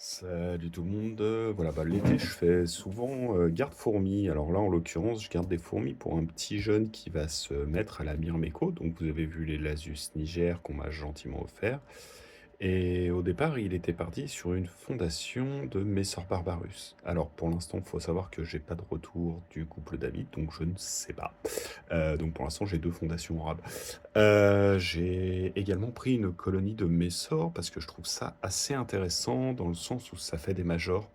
Salut tout le monde. Voilà, l'été, je fais souvent garde fourmis. Alors là, en l'occurrence, je garde des fourmis pour un petit jeune qui va se mettre à la Myrmeco. Donc, vous avez vu les Lasus niger qu'on m'a gentiment offert. Et au départ, il était parti sur une fondation de Messor Barbarus. Alors, pour l'instant, il faut savoir que j'ai pas de retour du couple d'amis, donc je ne sais pas. Donc, pour l'instant, j'ai deux fondations arabes. J'ai également pris une colonie de Messor parce que je trouve ça assez intéressant dans le sens où ça fait des majors,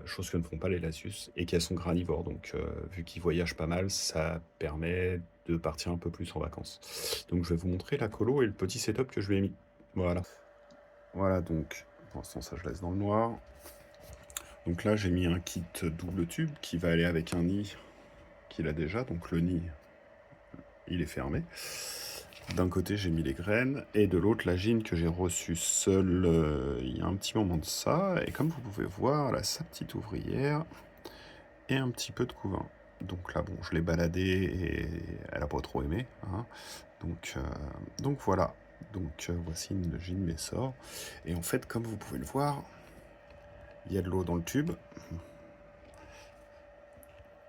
chose que ne font pas les Latius et qu'elles sont granivores. Donc, vu qu'ils voyagent pas mal, ça permet de partir un peu plus en vacances. Donc, je vais vous montrer la colo et le petit setup que je lui ai mis. Voilà. Voilà, donc, pour l'instant, ça je laisse dans le noir. Donc là, j'ai mis un kit double tube qui va aller avec un nid qu'il a déjà. Donc, le nid, il est fermé. D'un côté, j'ai mis les graines, et de l'autre, la gine que j'ai reçue seule il y a un petit moment de ça. Et comme vous pouvez voir, elle a sa petite ouvrière et un petit peu de couvain. Donc là, bon, je l'ai baladée et elle a pas trop aimé, hein. Donc voilà. Donc voici une gine Messor. Et en fait, comme vous pouvez le voir, il y a de l'eau dans le tube,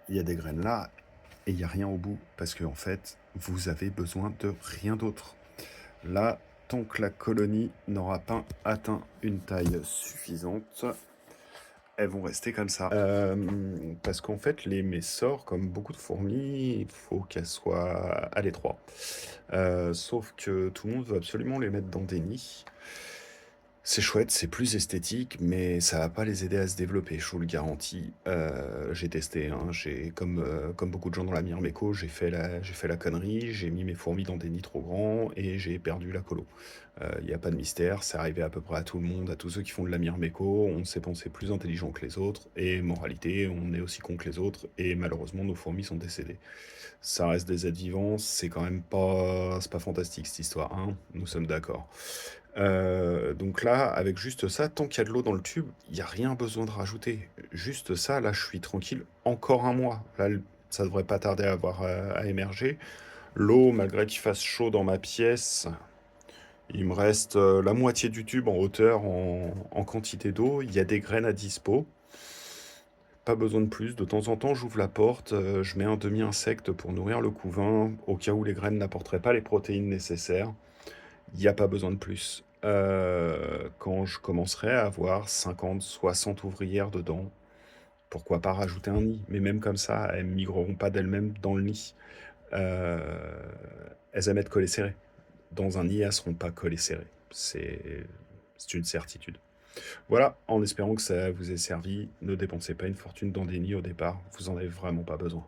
il y a des graines là, et il n'y a rien au bout, parce que en fait, vous avez besoin de rien d'autre. Là, tant que la colonie n'aura pas atteint une taille suffisante, elles vont rester comme ça. Parce qu'en fait, les messors, comme beaucoup de fourmis, il faut qu'elles soient à l'étroit. Sauf que tout le monde veut absolument les mettre dans des nids. C'est chouette, c'est plus esthétique, mais ça va pas les aider à se développer, je vous le garantis. J'ai testé, hein, comme beaucoup de gens dans la Myrmeco, j'ai fait la connerie, j'ai mis mes fourmis dans des nids trop grands et j'ai perdu la colo. Il n'y a pas de mystère, c'est arrivé à peu près à tout le monde, à tous ceux qui font de la Myrmeco, on s'est pensé plus intelligent que les autres, et moralité, on est aussi con que les autres, et malheureusement nos fourmis sont décédées. Ça reste des êtres vivants, c'est quand même pas, c'est pas fantastique cette histoire, hein, nous sommes d'accord. Donc là, avec juste ça, tant qu'il y a de l'eau dans le tube, il n'y a rien besoin de rajouter. Juste ça, là, je suis tranquille encore un mois. Là, ça devrait pas tarder à émerger. L'eau, malgré qu'il fasse chaud dans ma pièce, il me reste la moitié du tube en hauteur en quantité d'eau. Il y a des graines à dispo. Pas besoin de plus. De temps en temps, j'ouvre la porte, je mets un demi-insecte pour nourrir le couvain, au cas où les graines n'apporteraient pas les protéines nécessaires. Il n'y a pas besoin de plus. Quand je commencerai à avoir 50, 60 ouvrières dedans, pourquoi pas rajouter un nid? Mais même comme ça, elles migreront pas d'elles-mêmes dans le nid. Euh, Elles aiment être collées serrées. Dans un nid, elles seront pas collées serrées. C'est une certitude. Voilà, en espérant que ça vous ait servi, ne dépensez pas une fortune dans des nids au départ, vous en avez vraiment pas besoin.